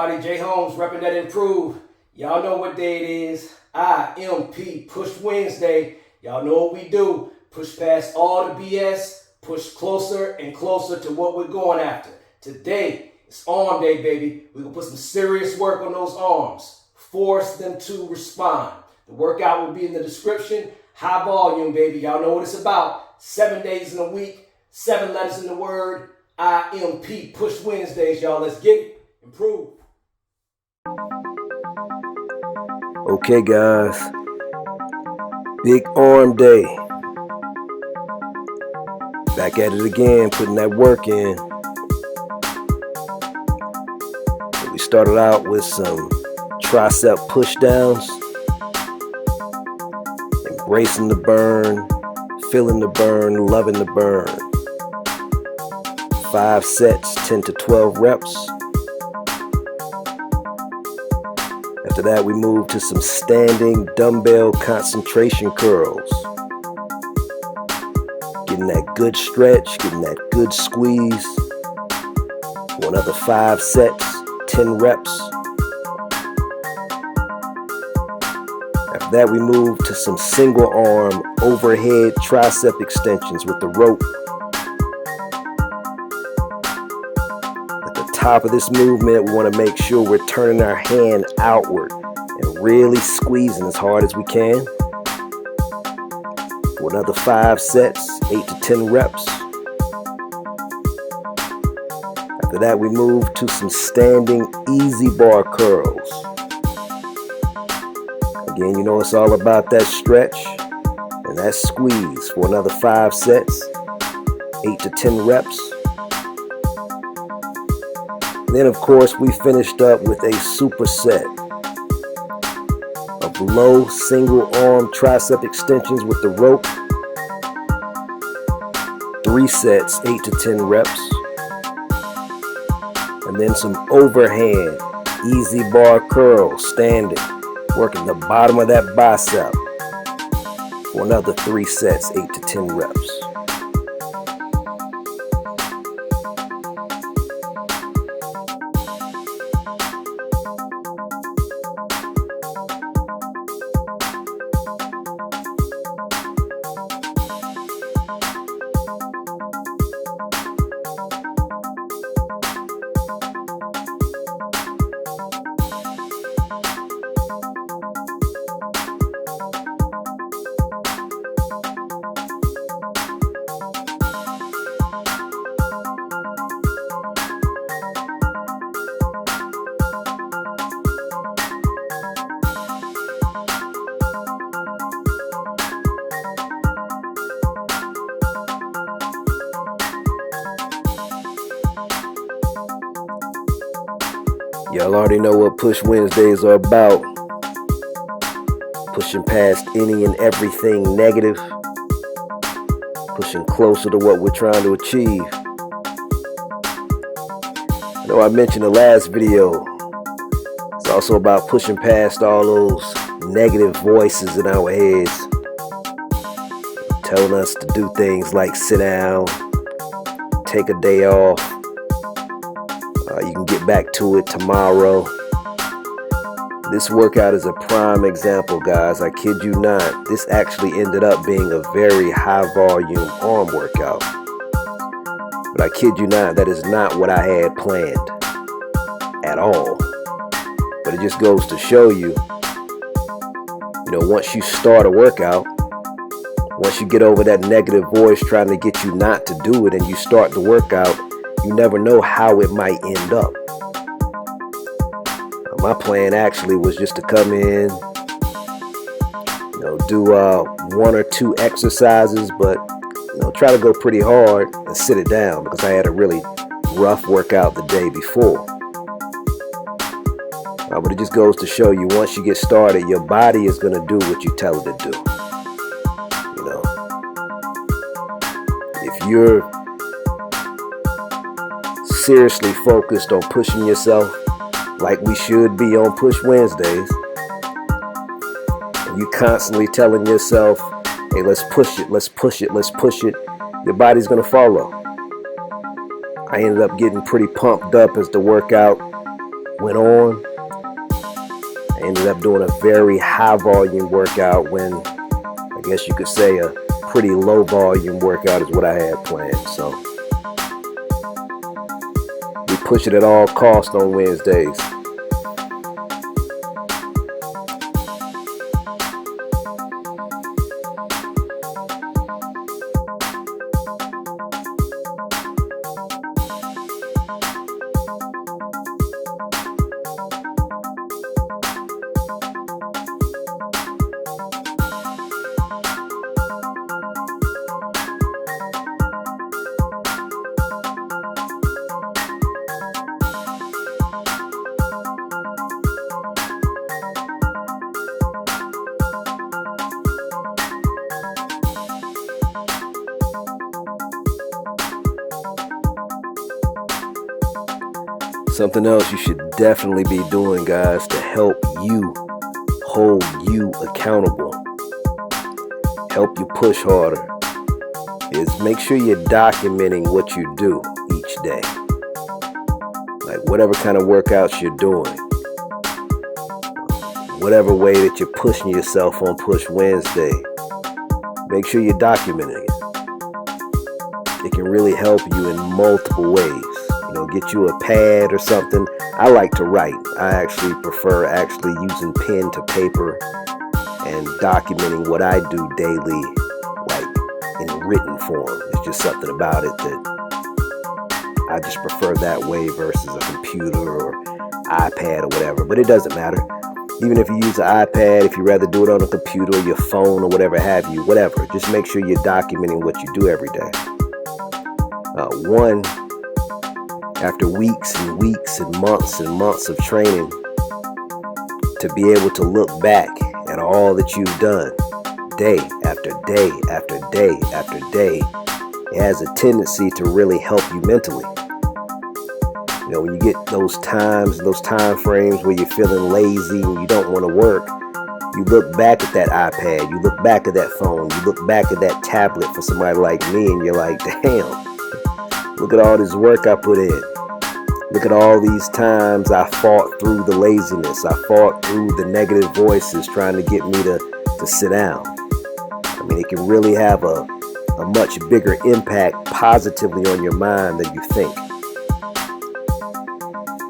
everybody. Jay Holmes, repping that improve. Y'all know what day it is. IMP, Push Wednesday. Y'all know what we do. Push past all the BS. Push closer and closer to what we're going after. Today, it's arm day, baby. We're going to put some serious work on those arms. Force them to respond. The workout will be in the description. High volume, baby. Y'all know what it's about. 7 days in a week. 7 letters in the word. IMP, Push Wednesdays, y'all. Let's get it. Improve. Okay, guys. Big arm day. Back at it again, putting that work in. We started out with some tricep push downs. Embracing the burn, feeling the burn, loving the burn. 5 sets, 10 to 12 reps. After that, we moved to some standing dumbbell concentration curls. Getting that good stretch, getting that good squeeze. For another 5 sets, 10 reps. After that, we moved to some single arm overhead tricep extensions with the rope. Top of this movement, we want to make sure we're turning our hand outward and really squeezing as hard as we can. For another 5 sets, 8 to 10 reps. After that, we move to some standing easy bar curls. Again, you know it's all about that stretch and that squeeze. For another 5 sets, 8 to 10 reps. And then, of course, we finished up with a superset of low single arm tricep extensions with the rope. 3 sets, 8 to 10 reps. And then some overhand easy bar curls standing, working the bottom of that bicep for another 3 sets, 8 to 10 reps. Y'all already know what Push Wednesdays are about. Pushing past any and everything negative. Pushing closer to what we're trying to achieve. I know I mentioned the last video. It's also about pushing past all those negative voices in our heads. Telling us to do things like sit down, take a day off. You can get back to it tomorrow. This workout is a prime example, guys. I kid you not. This actually ended up being a very high volume arm workout. But I kid you not, that is not what I had planned at all. But it just goes to show you, once you start a workout, once you get over that negative voice trying to get you not to do it and you start the workout, you never know how it might end up. My plan actually was just to come in, do 1 or 2 exercises, but try to go pretty hard and sit it down because I had a really rough workout the day before. But it just goes to show you, once you get started, your body is going to do what you tell it to do. If you're seriously focused on pushing yourself like we should be on Push Wednesdays, and you constantly telling yourself, hey, let's push it, let's push it, let's push it, your body's going to follow. I ended up getting pretty pumped up as the workout went on. I ended up doing a very high volume workout when I guess you could say a pretty low volume workout is what I had planned. So we push it at all costs on Wednesdays. Something else you should definitely be doing, guys, to help you hold you accountable, help you push harder, is make sure you're documenting what you do each day. Like whatever kind of workouts you're doing, whatever way that you're pushing yourself on Push Wednesday, make sure you're documenting it. It can really help you in multiple ways. Get you a pad or something. I like to write. I actually prefer using pen to paper and documenting what I do daily, like in written form. It's just something about it that I just prefer that way versus a computer or iPad or whatever. But it doesn't matter. Even if you use an iPad, if you rather do it on a computer or your phone or whatever have you, whatever. Just make sure you're documenting what you do every day. After weeks and weeks and months of training, to be able to look back at all that you've done day after day after day after day, it has a tendency to really help you mentally. When you get those time frames where you're feeling lazy and you don't want to work, you look back at that iPad, you look back at that phone, you look back at that tablet for somebody like me, and you're like, damn, look at all this work I put in. Look at all these times I fought through the laziness. I fought through the negative voices trying to get me to sit down. I mean, it can really have a much bigger impact positively on your mind than you think.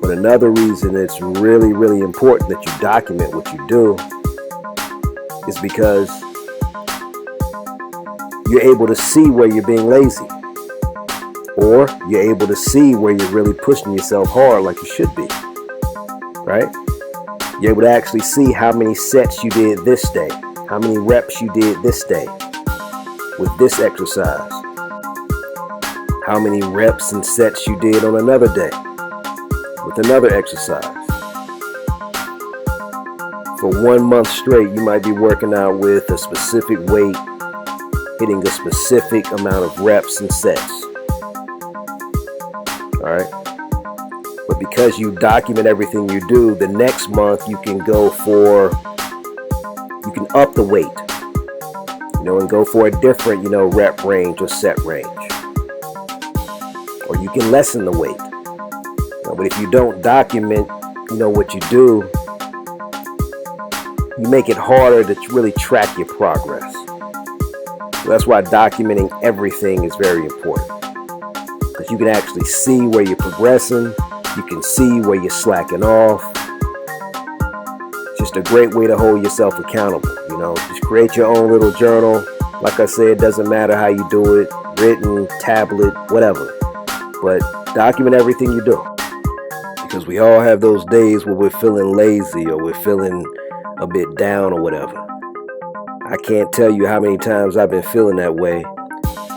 But another reason it's really, really important that you document what you do is because you're able to see where you're being lazy. Or you're able to see where you're really pushing yourself hard like you should be, right? You're able to actually see how many sets you did this day, how many reps you did this day with this exercise, how many reps and sets you did on another day with another exercise. For 1 month straight, you might be working out with a specific weight, hitting a specific amount of reps and sets. All right. But because you document everything you do, the next month you can up the weight, and go for a different, rep range or set range. Or you can lessen the weight. But if you don't document, what you do, you make it harder to really track your progress. So that's why documenting everything is very important. Because you can actually see where you're progressing. You can see where you're slacking off. It's just a great way to hold yourself accountable. Just create your own little journal. Like I said, it doesn't matter how you do it, written, tablet, whatever. But document everything you do. Because we all have those days where we're feeling lazy or we're feeling a bit down or whatever. I can't tell you how many times I've been feeling that way.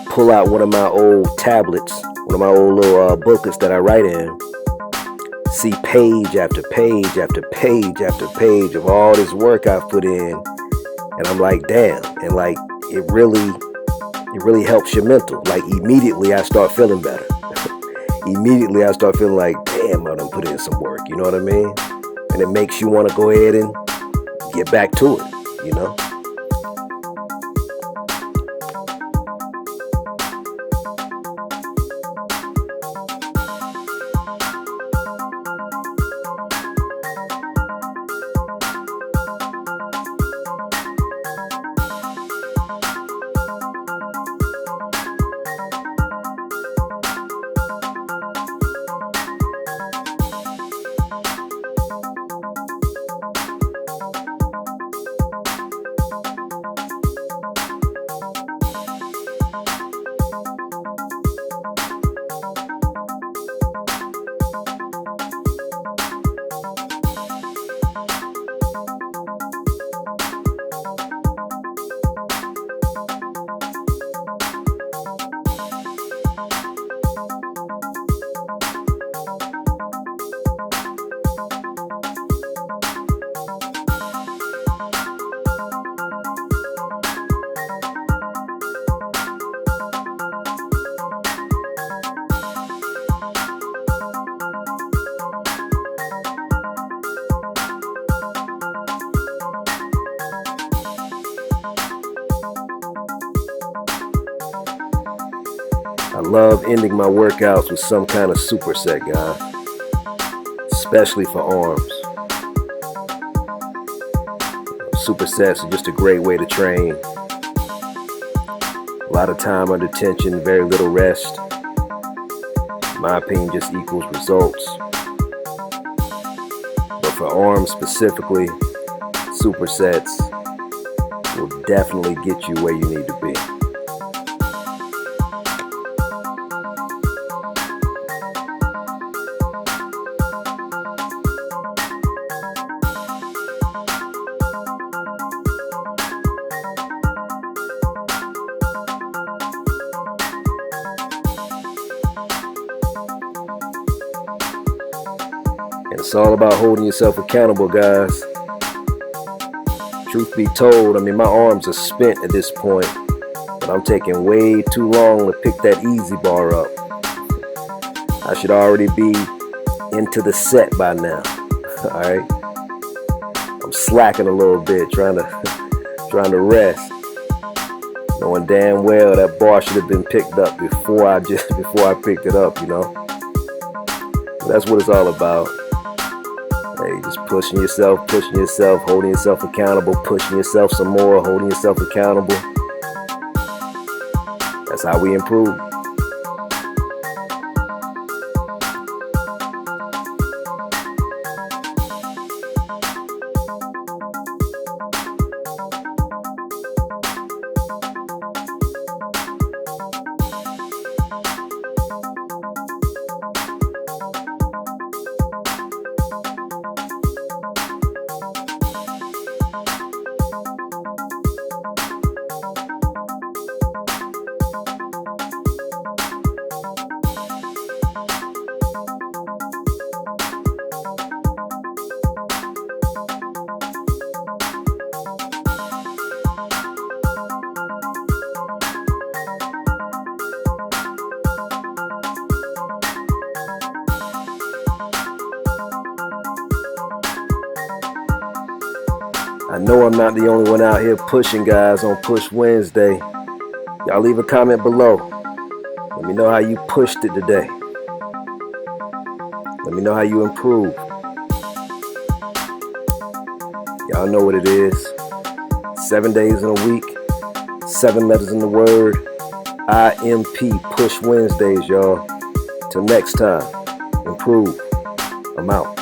Pull out one of my old tablets, one of my old little booklets that I write in, see page after page after page after page of all this work I've put in, and I'm like, damn, and like it really helps your mental. Like immediately I start feeling better. Immediately I start feeling like, damn, I done put in some work, you know what I mean? And it makes you want to go ahead and get back to it, I love ending my workouts with some kind of superset, guys, especially for arms. Supersets are just a great way to train. A lot of time under tension, very little rest. In my opinion, just equals results. But for arms specifically, supersets will definitely get you where you need to be. And it's all about holding yourself accountable, guys. Truth be told, I mean, my arms are spent at this point, but I'm taking way too long to pick that easy bar up. I should already be into the set by now. All right, I'm slacking a little bit, trying to rest, knowing damn well that bar should have been picked up before I picked it up. You know, that's what it's all about. Hey, just pushing yourself, holding yourself accountable, pushing yourself some more, holding yourself accountable. That's how we improve. I know I'm not the only one out here pushing, guys, on Push Wednesday. Y'all leave a comment below. Let me know how you pushed it today. Let me know how you improved. Y'all know what it is. 7 days in a week, 7 letters in the word. IMP, Push Wednesdays, y'all. Till next time, improve. I'm out.